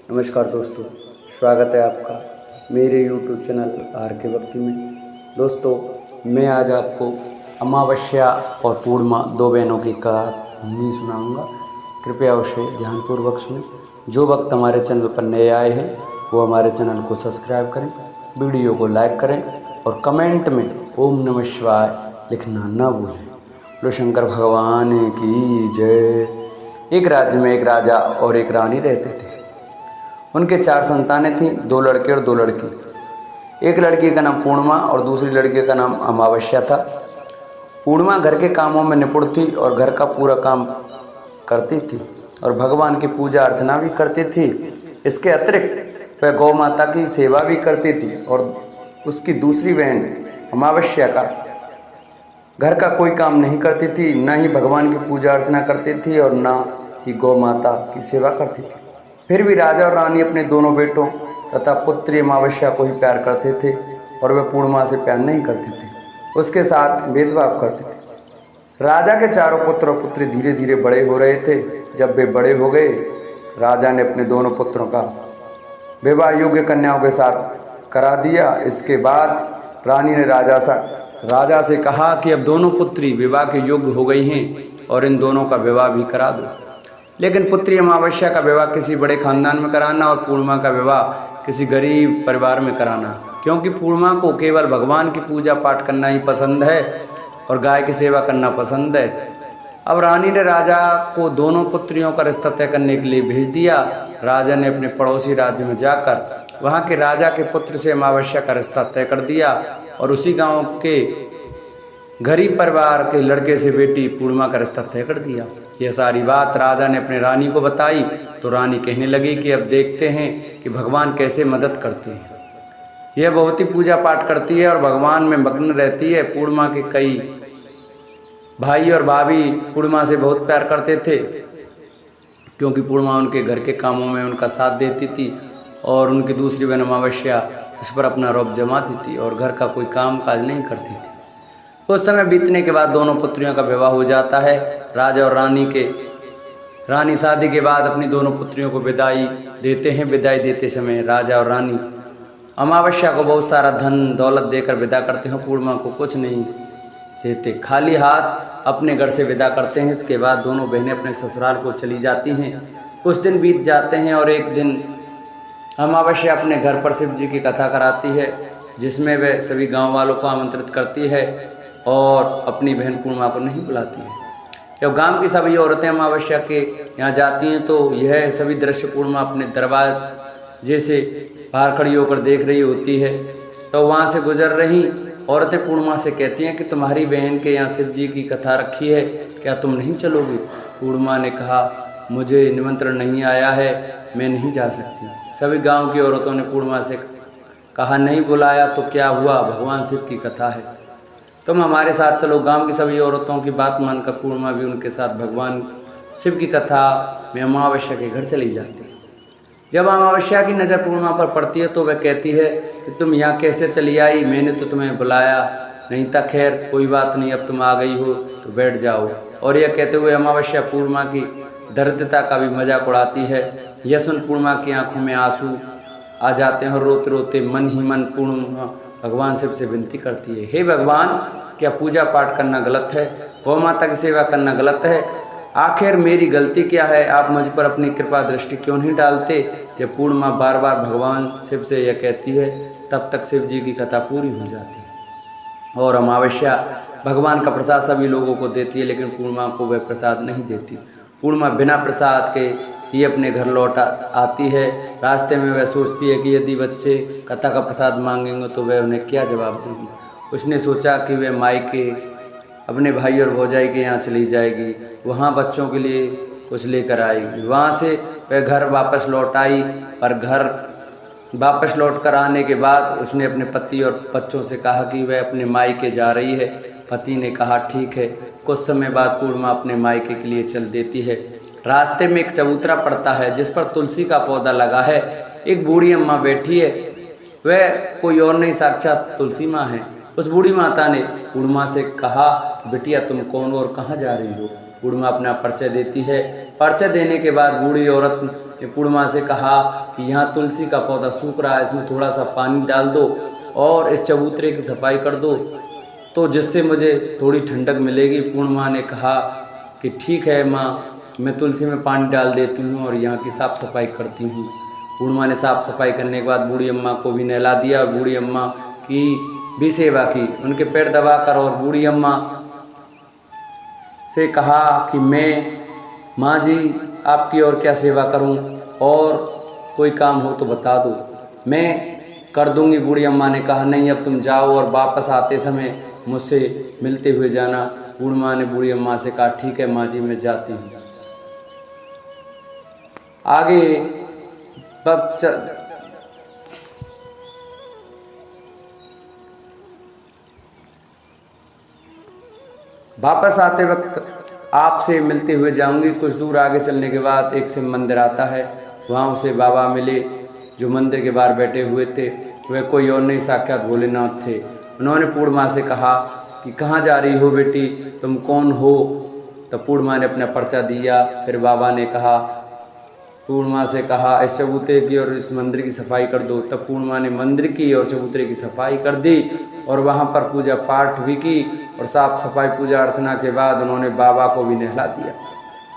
नमस्कार दोस्तों, स्वागत है आपका मेरे YouTube चैनल आर के भक्ति में। दोस्तों, मैं आज आपको अमावस्या और पूर्णिमा दो बहनों की कहानी सुनाऊंगा। कृपया उसे ध्यानपूर्वक सुनें। जो भक्त हमारे चैनल पर नए आए हैं वो हमारे चैनल को सब्सक्राइब करें, वीडियो को लाइक करें और कमेंट में ओम नमः शिवाय लिखना ना भूलें। बोलो शंकर भगवान की जय। एक राज्य में एक राजा और एक रानी रहते थे। उनके 4 संतानें थीं, 2 लड़के और 2 लड़की। एक लड़की का नाम पूर्णिमा और दूसरी लड़की का नाम अमावस्या था। पूर्णिमा घर के कामों में निपुण थी और घर का पूरा काम करती थी और भगवान की पूजा अर्चना भी करती थी। इसके अतिरिक्त वह गौ माता की सेवा भी करती थी और उसकी दूसरी बहन अमावस्या का घर का कोई काम नहीं करती थी, न ही भगवान की पूजा अर्चना करती थी और न ही गौ माता की सेवा करती थी। फिर भी राजा और रानी अपने दोनों बेटों तथा पुत्री अमावस्या को ही प्यार करते थे और वे पूर्णिमा से प्यार नहीं करते थे, उसके साथ भेदभाव करते थे। राजा के चारों पुत्र और पुत्री धीरे धीरे बड़े हो रहे थे। जब वे बड़े हो गए, राजा ने अपने दोनों पुत्रों का विवाह योग्य कन्याओं के साथ करा दिया। इसके बाद रानी ने राजा से कहा कि अब दोनों पुत्री विवाह के योग्य हो गई हैं और इन दोनों का विवाह भी करा दो। लेकिन पुत्री अमावस्या का विवाह किसी बड़े खानदान में कराना और पूर्णिमा का विवाह किसी गरीब परिवार में कराना, क्योंकि पूर्णिमा को केवल भगवान की पूजा पाठ करना ही पसंद है और गाय की सेवा करना पसंद है। अब रानी ने राजा को दोनों पुत्रियों का रिश्ता तय करने के लिए भेज दिया। राजा ने अपने पड़ोसी राज्य में जाकर वहाँ के राजा के पुत्र से अमावस्या का रिश्ता तय कर दिया और उसी गाँव के गरीब परिवार के लड़के से बेटी पूर्णिमा का रिश्ता तय कर दिया। यह सारी बात राजा ने अपनी रानी को बताई तो रानी कहने लगी कि अब देखते हैं कि भगवान कैसे मदद करते हैं। यह बहुत ही पूजा पाठ करती है और भगवान में मग्न रहती है। पूर्णिमा के कई भाई और भाभी पूर्णिमा से बहुत प्यार करते थे, क्योंकि पूर्णिमा उनके घर के कामों में उनका साथ देती थी और उनकी दूसरी बहन अमावस्या उस पर अपना रौब जमाती थी और घर का कोई काम काज नहीं करती थी। कुछ समय बीतने के बाद दोनों पुत्रियों का विवाह हो जाता है। राजा और रानी शादी के बाद अपनी दोनों पुत्रियों को विदाई देते हैं। विदाई देते समय राजा और रानी अमावस्या को बहुत सारा धन दौलत देकर विदा करते हैं। पूर्णिमा को कुछ नहीं देते, खाली हाथ अपने घर से विदा करते हैं। इसके बाद दोनों बहनें अपने ससुराल को चली जाती हैं। कुछ दिन बीत जाते हैं और एक दिन अमावस्या अपने घर पर शिव जी की कथा कराती है, जिसमें वह सभी गाँव वालों को आमंत्रित करती है और अपनी बहन पूर्णिमा को नहीं बुलाती है। जब गांव की सभी औरतें अमावस्या के यहाँ जाती हैं तो यह सभी दृश्य पूर्णिमा अपने दरवाजे से बाहर खड़ी होकर देख रही होती है। तो वहाँ से गुजर रही औरतें पूर्णिमा से कहती हैं कि तुम्हारी बहन के यहाँ शिव जी की कथा रखी है, क्या तुम नहीं चलोगी? पूर्णिमा ने कहा, मुझे निमंत्रण नहीं आया है, मैं नहीं जा सकती। सभी गाँव की औरतों ने पूर्णिमा से कहा, नहीं बुलाया तो क्या हुआ, भगवान शिव की कथा है, तुम हमारे साथ चलो। गांव की सभी औरतों की बात मानकर पूर्णिमा भी उनके साथ भगवान शिव की कथा में अमावस्या के घर चली जाती है। जब अमावस्या की नज़र पूर्णिमा पर पड़ती है तो वह कहती है कि तुम यहाँ कैसे चली आई, मैंने तो तुम्हें बुलाया नहीं था। खैर कोई बात नहीं, अब तुम आ गई हो तो बैठ जाओ। और यह कहते हुए अमावस्या पूर्णिमा की दरिद्रता का भी मजाक उड़ाती है। यह सुन पूर्णिमा की आंखों में आंसू आ जाते हैं और रोते रोते मन ही मन पूर्णिमा भगवान शिव से विनती करती है, हे भगवान, क्या पूजा पाठ करना गलत है? गौ माता की सेवा करना गलत है? आखिर मेरी गलती क्या है? आप मुझ पर अपनी कृपा दृष्टि क्यों नहीं डालते? जब पूर्णिमा बार बार भगवान शिव से यह कहती है, तब तक शिव जी की कथा पूरी हो जाती है और अमावस्या भगवान का प्रसाद सभी लोगों को देती है, लेकिन पूर्णिमा को वह प्रसाद नहीं देती। पूर्णिमा बिना प्रसाद के ही अपने घर लौट आती है। रास्ते में वह सोचती है कि यदि बच्चे कथा का प्रसाद मांगेंगे तो वह उन्हें क्या जवाब देगी। उसने सोचा कि वह मायके अपने भाई और भौजाई के यहाँ चली जाएगी, वहाँ बच्चों के लिए कुछ लेकर आएगी। वहाँ से वह घर वापस लौट आई, पर घर वापस लौट कर आने के बाद उसने अपने पति और बच्चों से कहा कि वह अपने मायके जा रही है। पति ने कहा ठीक है। कुछ समय बाद पूर्णिमा अपने मायके के लिए चल देती है। रास्ते में एक चबूतरा पड़ता है जिस पर तुलसी का पौधा लगा है। एक बूढ़ी अम्मा बैठी है, वह कोई और नहीं साक्षात तुलसी माँ है। उस बूढ़ी माता ने पूर्णिमा से कहा, बिटिया तुम कौन और कहाँ जा रही हो? पूर्णिमा अपना परिचय देती है। परिचय देने के बाद बूढ़ी औरत ने पूर्णिमा से कहा कि यहाँ तुलसी का पौधा सूख रहा है, इसमें थोड़ा सा पानी डाल दो और इस चबूतरे की सफाई कर दो तो जिससे मुझे थोड़ी ठंडक मिलेगी। पूर्णिमा ने कहा कि ठीक है माँ, मैं तुलसी में पानी डाल देती हूँ और यहाँ की साफ़ सफाई करती हूँ। पूर्णिमा ने साफ़ सफाई करने के बाद बूढ़ी अम्मा को भी नहला दिया और बूढ़ी अम्मा की भी सेवा की, उनके पैर दबाकर। और बूढ़ी अम्मा से कहा कि मैं माँ जी आपकी और क्या सेवा करूँ, और कोई काम हो तो बता दो, मैं कर दूंगी। बूढ़ी अम्मा ने कहा नहीं, अब तुम जाओ और वापस आते समय मुझसे मिलते हुए जाना। पूर्णिमा ने बूढ़ी अम्मा से कहा ठीक है माँ जी, मैं जाती हूँ। आगे वापस आते वक्त आपसे मिलते हुए जाऊंगी। कुछ दूर आगे चलने के बाद एक शिव मंदिर आता है, वहाँ उसे बाबा मिले जो मंदिर के बाहर बैठे हुए थे। वह कोई और नहीं, साक्षात भोलेनाथ थे। उन्होंने पूर्णिमा से कहा कि कहाँ जा रही हो बेटी, तुम कौन हो? तब पूर्णिमा ने अपना पर्चा दिया। फिर बाबा ने कहा, पूर्णिमा से कहा इस चबूतरे की और इस मंदिर की सफाई कर दो। तब पूर्णिमा ने मंदिर की और चबूतरे की सफाई कर दी और वहाँ पर पूजा पाठ भी की और साफ सफाई पूजा अर्चना के बाद उन्होंने बाबा को भी नहला दिया।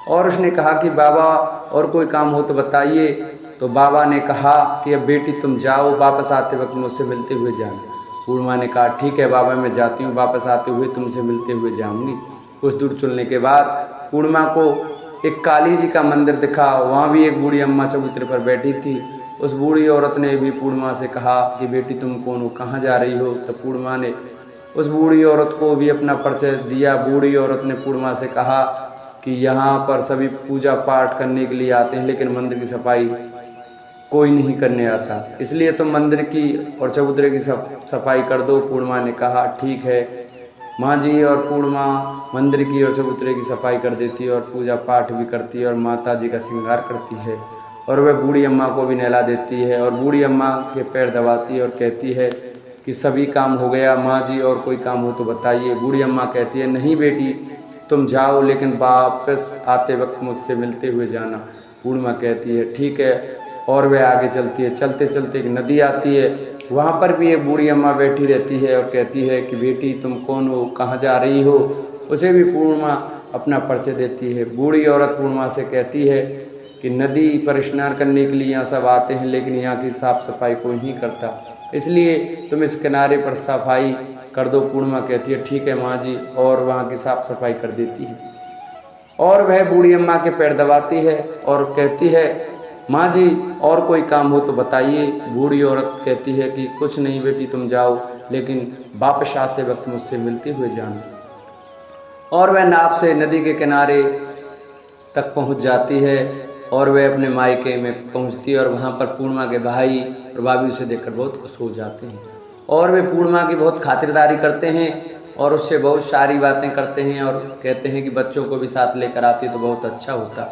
और उसने कहा कि बाबा और कोई काम हो तो बताइए। तो बाबा ने कहा कि अब बेटी तुम जाओ, वापस आते वक्त मुझसे मिलते हुए जाना। पूर्णिमा ने कहा ठीक है बाबा, मैं जाती हूँ, वापस आते हुए तुमसे मिलते हुए जाऊँगी। कुछ दूर चलने के बाद पूर्णिमा को एक काली जी का मंदिर दिखा, वहाँ भी एक बूढ़ी अम्मा चबूतरे पर बैठी थी। उस बूढ़ी औरत ने भी पूर्णिमा से कहा कि बेटी तुम कौन हो, कहाँ जा रही हो? तब पूर्णिमा ने उस बूढ़ी औरत को भी अपना परिचय दिया। बूढ़ी औरत ने पूर्णिमा से कहा कि यहाँ पर सभी पूजा पाठ करने के लिए आते हैं, लेकिन मंदिर की सफाई कोई नहीं करने आता, इसलिए तुम मंदिर की और चबूतरे की सफाई कर दो। पूर्णिमा ने कहा ठीक है माँ जी, और पूर्णिमा मंदिर की और चबूतरे की सफाई कर देती है और पूजा पाठ भी करती है और माता जी का श्रृंगार करती है और वह बूढ़ी अम्मा को भी नहला देती है और बूढ़ी अम्मा के पैर दबाती है और कहती है कि सभी काम हो गया माँ जी, और कोई काम हो तो बताइए। बूढ़ी अम्मा कहती है नहीं बेटी तुम जाओ, लेकिन वापस आते वक्त मुझसे मिलते हुए जाना। पूर्णिमा कहती है ठीक है, और वह आगे चलती है। चलते चलते एक नदी आती है, वहाँ पर भी एक बूढ़ी अम्मा बैठी रहती है और कहती है कि बेटी तुम कौन हो, कहाँ जा रही हो? उसे भी पूर्णिमा अपना परिचय देती है। बूढ़ी औरत पूर्णिमा से कहती है कि नदी पर स्नान करने के लिए यहाँ सब आते हैं, लेकिन यहाँ की साफ़ सफाई कोई नहीं करता, इसलिए तुम इस किनारे पर सफाई कर दो। पूर्णिमा कहती है ठीक है माँ जी, और वहाँ की साफ़ सफाई कर देती है। और वह बूढ़ी अम्मा के पैर दबाती है और कहती है माँ जी और कोई काम हो तो बताइए। बूढ़ी औरत कहती है कि कुछ नहीं बेटी तुम जाओ, लेकिन वापस आते वक्त मुझसे मिलते हुए जाना। और वह नाव से नदी के किनारे तक पहुँच जाती है और वह अपने मायके में पहुँचती है और वहाँ पर पूर्णिमा के भाई और भाभी उसे देखकर बहुत खुश हो जाते हैं और वे पूर्णिमा की बहुत खातिरदारी करते हैं और उससे बहुत सारी बातें करते हैं और कहते हैं कि बच्चों को भी साथ लेकर आती तो बहुत अच्छा होता।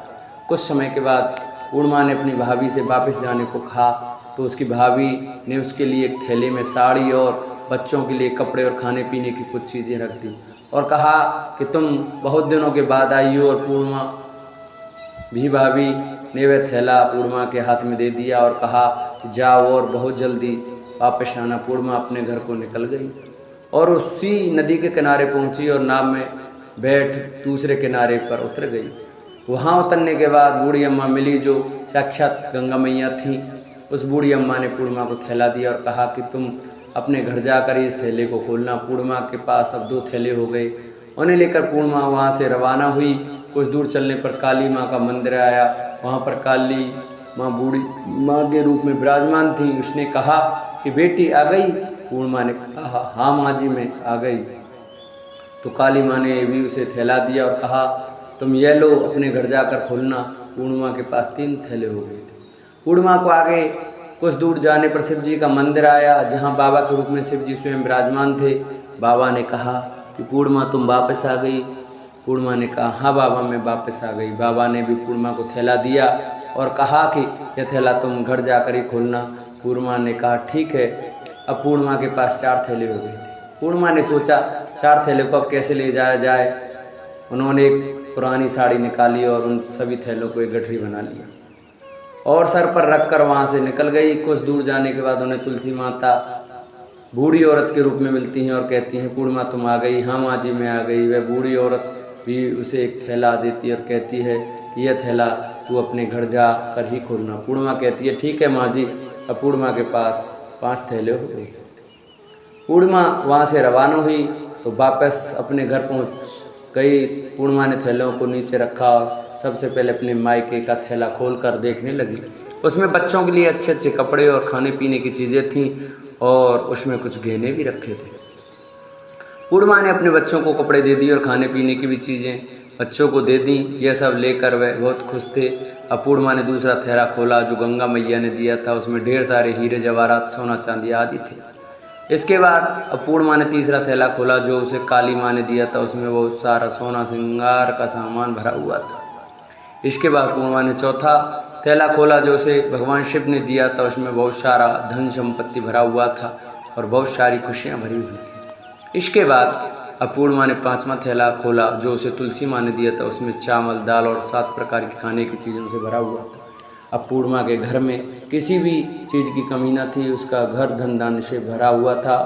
कुछ समय के बाद पूर्णिमा ने अपनी भाभी से वापस जाने को कहा तो उसकी भाभी ने उसके लिए एक थैले में साड़ी और बच्चों के लिए कपड़े और खाने पीने की कुछ चीज़ें रख दी और कहा कि तुम बहुत दिनों के बाद आई हो। और पूर्णिमा भी भाभी ने वह थैला पूर्णिमा के हाथ में दे दिया और कहा कि जाओ और बहुत जल्दी वापस आना। पूर्णिमा अपने घर को निकल गई और उसी नदी के किनारे पहुंची और नाव में बैठ दूसरे किनारे पर उतर गई। वहां उतरने के बाद बूढ़ी अम्मा मिली जो साक्षात गंगा मैया थी। उस बूढ़ी अम्मा ने पूर्णिमा को थैला दिया और कहा कि तुम अपने घर जाकर इस थैले को खोलना। पूर्णिमा के पास अब 2 थैले हो गए। उन्हें लेकर पूर्णिमा वहाँ से रवाना हुई। कुछ दूर चलने पर काली माँ का मंदिर आया। वहाँ पर काली माँ बूढ़ी माँ के रूप में विराजमान थी। उसने कहा कि बेटी आ गई? पूर्णिमा ने कहा हाँ माँ जी मैं आ गई। तो काली माँ ने भी उसे थैला दिया और कहा तुम ये लो अपने घर जाकर खोलना। पूर्णिमा के पास 3 थैले हो गए थे। पूर्णिमा को आगे कुछ दूर जाने पर शिव जी का मंदिर आया जहाँ बाबा के रूप में शिव जी स्वयं विराजमान थे। बाबा ने कहा कि पूर्णिमा तुम वापस आ गई? पूर्णिमा ने कहा हाँ बाबा मैं वापस आ गई। बाबा ने भी पूर्णिमा को थैला दिया और कहा कि यह थैला तुम घर जाकर ही खोलना। पूर्णिमा ने कहा ठीक है। अब पूर्णिमा के पास 4 थैले हो गए थे। पूर्णिमा ने सोचा 4 थैले को अब कैसे ले जाया जाए। उन्होंने एक पुरानी साड़ी निकाली और उन सभी थैलों को एक गठरी बना लिया और सर पर रख कर वहाँ से निकल गई। कुछ दूर जाने के बाद उन्हें तुलसी माता बूढ़ी औरत के रूप में मिलती हैं और कहती हैं, पूर्णिमा तुम आ गई। हाँ माँ जी मैं आ गई। वह बूढ़ी औरत भी उसे एक थैला देती है और कहती है कि यह थैला तू अपने घर जा कर ही खोलना। पूर्णिमा कहती है ठीक है माँ जी। अब पूर्णिमा के पास 5 थैले हो गए। पूर्णिमा वहाँ से रवाना हुई तो वापस अपने घर पहुँच गई। पूर्णिमा ने थैलों को नीचे रखा और सबसे पहले अपने मायके का थैला खोल कर देखने लगी। उसमें बच्चों के लिए अच्छे अच्छे कपड़े और खाने पीने की चीज़ें थीं और उसमें कुछ गहने भी रखे थे। पूर्णिमा ने अपने बच्चों को कपड़े दे दिए और खाने पीने की भी चीज़ें बच्चों को दे दी। यह सब लेकर वह बहुत खुश थे। अब पूर्णिमा ने दूसरा थैला खोला जो गंगा मैया ने दिया था। उसमें ढेर सारे हीरे जवाहरात सोना चांदी आदि थे। इसके बाद अब पूर्णिमा ने तीसरा थैला खोला जो उसे काली माँ ने दिया था। उसमें बहुत सारा सोना श्रृंगार का सामान भरा हुआ था। इसके बाद पूर्णिमा ने चौथा थैला खोला जो उसे भगवान शिव ने दिया था। उसमें बहुत सारा धन संपत्ति भरा हुआ था और बहुत सारी खुशियाँ भरी हुई थी। इसके बाद अब पूर्णिमा ने 5वां थैला खोला जो उसे तुलसी माँ ने दिया था। उसमें चावल दाल और 7 प्रकार की खाने की चीज़ों से भरा हुआ था। अब पूर्णिमा के घर में किसी भी चीज़ की कमी न थी। उसका घर धन धान्य से भरा हुआ था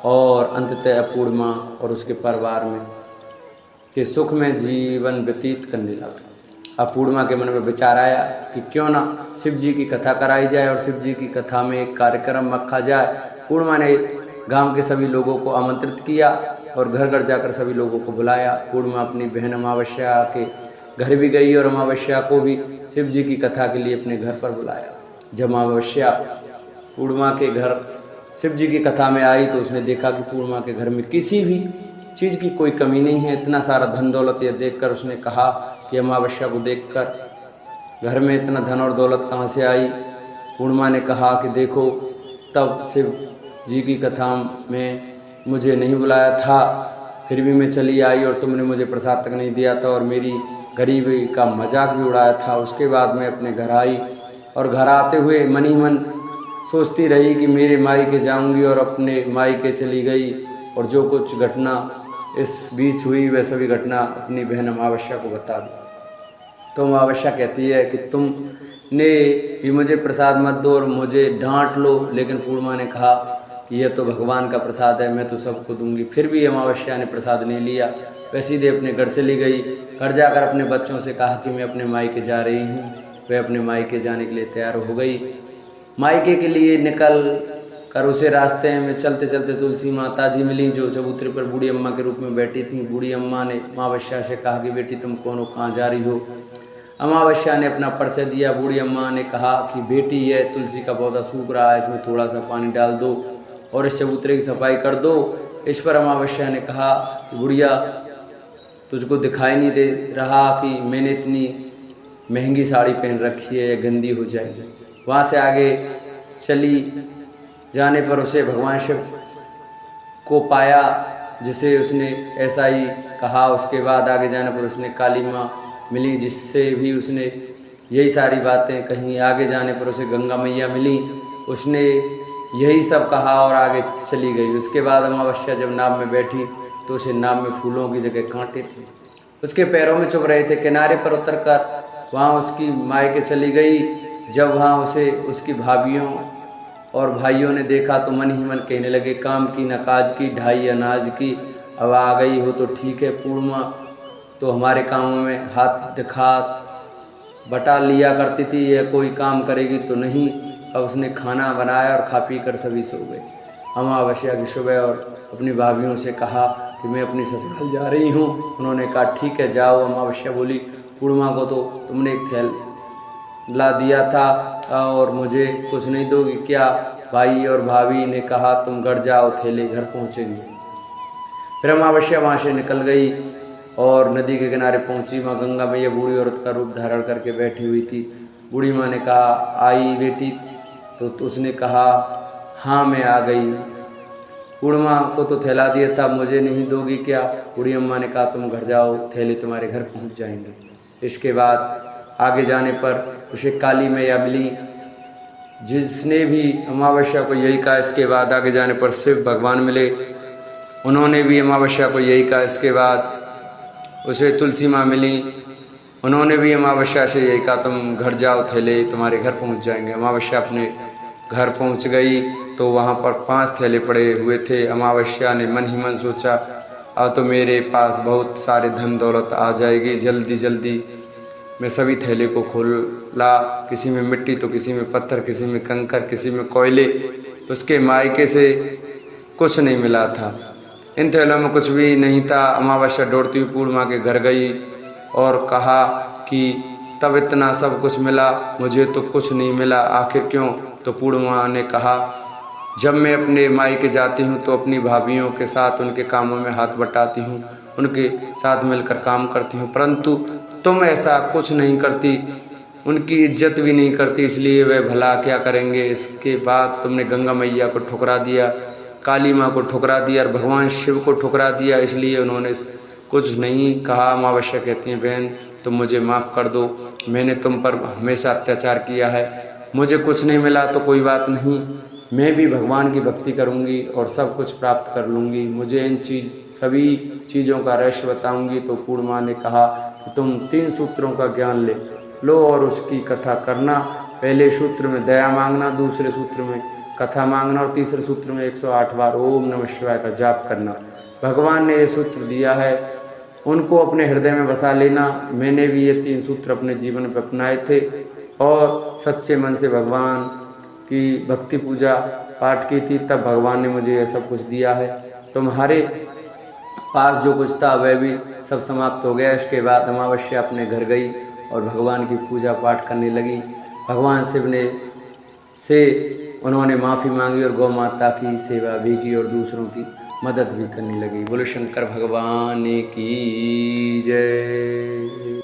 और अंततः पूर्णिमा और उसके परिवार में के सुख में जीवन व्यतीत करने लगा। अब पूर्णिमा के मन में विचार आया कि क्यों ना शिव जी की कथा कराई जाए और शिव जी की कथा में एक कार्यक्रम रखा जाए। पूर्णिमा ने गांव के सभी लोगों को आमंत्रित किया और घर घर जाकर सभी लोगों को बुलाया। पूर्णिमा अपनी बहन अमावस्या के घर भी गई और अमावस्या को भी शिव जी की कथा के लिए अपने घर पर बुलाया। जब अमावस्या पूर्णिमा के घर शिव जी की कथा में आई तो उसने देखा कि पूर्णिमा के घर में किसी भी चीज़ की कोई कमी नहीं है। इतना सारा धन दौलत यह देखकर उसने कहा कि अमावस्या को देखकर घर में इतना धन और दौलत कहाँ से आई। पूर्णिमा ने कहा कि देखो तब शिव जी की कथा में मुझे नहीं बुलाया था, फिर भी मैं चली आई और तुमने मुझे प्रसाद तक नहीं दिया था और मेरी गरीबी का मजाक भी उड़ाया था। उसके बाद मैं अपने घर आई और घर आते हुए मन ही मन सोचती रही कि मेरे मायके जाऊंगी और अपने मायके चली गई और जो कुछ घटना इस बीच हुई वह सभी घटना अपनी बहन अमावस्या को बता दी। तो अमावस्या कहती है कि तुमने भी मुझे प्रसाद मत दो और मुझे डांट लो, लेकिन पूर्णिमा ने कहा कि यह तो भगवान का प्रसाद है, मैं तो सबको दूंगी। फिर भी अमावस्या ने प्रसाद नहीं लिया। वह सीधे अपने घर चली गई। घर जाकर अपने बच्चों से कहा कि मैं अपने मायके जा रही हूँ। वह अपने मायके जाने के लिए तैयार हो गई। मायके के लिए निकल कर उसे रास्ते में चलते चलते तुलसी माता जी मिली जो चबूतरे पर बूढ़ी अम्मा के रूप में बैठी थी। बूढ़ी अम्मा ने अमावस्या से कहा कि बेटी तुम कौन हो, कहाँ जा रही हो। अमावस्या ने अपना परिचय दिया। बूढ़ी अम्मा ने कहा कि बेटी यह तुलसी का पौधा सूख रहा है, इसमें थोड़ा सा पानी डाल दो और इस चबूतरे की सफाई कर दो। इस पर अमावस्या ने कहा कि बुढ़िया तुझको दिखाई नहीं दे रहा कि मैंने इतनी महंगी साड़ी पहन रखी है, गंदी हो जाएगी। वहाँ से आगे चली जाने पर उसे भगवान शिव को पाया जिसे उसने ऐसा ही कहा। उसके बाद आगे जाने पर उसने काली माँ मिली जिससे भी उसने यही सारी बातें कहीं। आगे जाने पर उसे गंगा मैया मिली, उसने यही सब कहा और आगे चली गई। उसके बाद अमावस्या जब नाव में बैठी तो उसे नाव में फूलों की जगह कांटे थे, उसके पैरों में चुभ रहे थे। किनारे पर उतरकर वहाँ उसकी मायके चली गई। जब वहाँ उसे उसकी भाभियों और भाइयों ने देखा तो मन ही मन कहने लगे, काम की न काज की, ढाई अनाज की। अब आ गई हो तो ठीक है, पूर्णिमा तो हमारे कामों में हाथ दिखा बटा लिया करती थी, यह कोई काम करेगी तो नहीं। अब उसने खाना बनाया और खा पी कर सभी सो गए। अमावस्या की सुबह और अपनी भाभियों से कहा कि मैं अपनी ससुराल जा रही हूँ। उन्होंने कहा ठीक है जाओ। अमावस्या बोली, पूर्णिमा को तो तुमने एक थैला दिया था और मुझे कुछ नहीं दोगी क्या। भाई और भाभी ने कहा तुम घर जाओ, थैले घर पहुँचेंगे। फिर अमावस्या वहाँ से निकल गई और नदी के किनारे पहुँची। माँ गंगा मैया बूढ़ी औरत का रूप धारण करके बैठी हुई थी। बूढ़ी माँ ने कहा आई बेटी, तो उसने कहा हाँ मैं आ गई। पूर्णिमा को तो थैला दिया था, मुझे नहीं दोगी क्या। बूढ़ी अम्मा ने कहा तुम घर जाओ, थैले तुम्हारे घर पहुँच जाएंगे। इसके बाद आगे जाने पर उसे काली मैया मिली जिसने भी अमावस्या को यही कहा। इसके बाद आगे जाने पर शिव भगवान मिले, उन्होंने भी अमावस्या को यही कहा। इसके बाद उसे तुलसी माँ मिली, उन्होंने भी अमावस्या से यही कहा, तुम घर जाओ, थैले तुम्हारे घर पहुंच जाएंगे। अमावस्या अपने घर पहुंच गई तो वहां पर 5 थैले पड़े हुए थे। अमावस्या ने मन ही मन सोचा, अब तो मेरे पास बहुत सारे धन दौलत आ जाएगी, जल्दी जल्दी मैं सभी थैले को खोला। किसी में मिट्टी तो किसी में पत्थर, किसी में कंकर, किसी में कोयले। उसके मायके से कुछ नहीं मिला था, इन थैलों में कुछ भी नहीं था। अमावस्या दौड़ती हुई पूर्णिमा के घर गई और कहा कि तब इतना सब कुछ मिला, मुझे तो कुछ नहीं मिला, आखिर क्यों? तो पूर्णिमा ने कहा, जब मैं अपने मायके जाती हूँ तो अपनी भाभीयों के साथ उनके कामों में हाथ बटाती हूँ, उनके साथ मिलकर काम करती हूँ, परंतु तुम ऐसा कुछ नहीं करती, उनकी इज्जत भी नहीं करती, इसलिए वे भला क्या करेंगे। इसके बाद तुमने गंगा मैया को ठुकरा दिया, काली माँ को ठुकरा दिया और भगवान शिव को ठुकरा दिया, इसलिए उन्होंने कुछ नहीं कहा। अमावस्या कहती हैं, बहन तुम मुझे माफ़ कर दो, मैंने तुम पर हमेशा अत्याचार किया है, मुझे कुछ नहीं मिला तो कोई बात नहीं, मैं भी भगवान की भक्ति करूंगी और सब कुछ प्राप्त कर लूँगी, मुझे इन सभी चीज़ों का रहस्य बताऊंगी। तो पूर्णिमा ने कहा कि तुम 3 सूत्रों का ज्ञान ले लो और उसकी कथा करना। पहले सूत्र में दया मांगना, दूसरे सूत्र में कथा मांगना और तीसरे सूत्र में 108 बार ओम नमः शिवाय का जाप करना। भगवान ने ये सूत्र दिया है, उनको अपने हृदय में बसा लेना। मैंने भी ये 3 सूत्र अपने जीवन में अपनाए थे और सच्चे मन से भगवान की भक्ति पूजा पाठ की थी, तब भगवान ने मुझे यह सब कुछ दिया है। तुम्हारे पास जो कुछ था वह भी सब समाप्त हो गया। इसके बाद अमावस्या अपने घर गई और भगवान की पूजा पाठ करने लगी। भगवान शिव से उन्होंने माफ़ी मांगी और गौ माता की सेवा भी की और दूसरों की मदद भी करने लगी। बोलो शंकर भगवान की जय।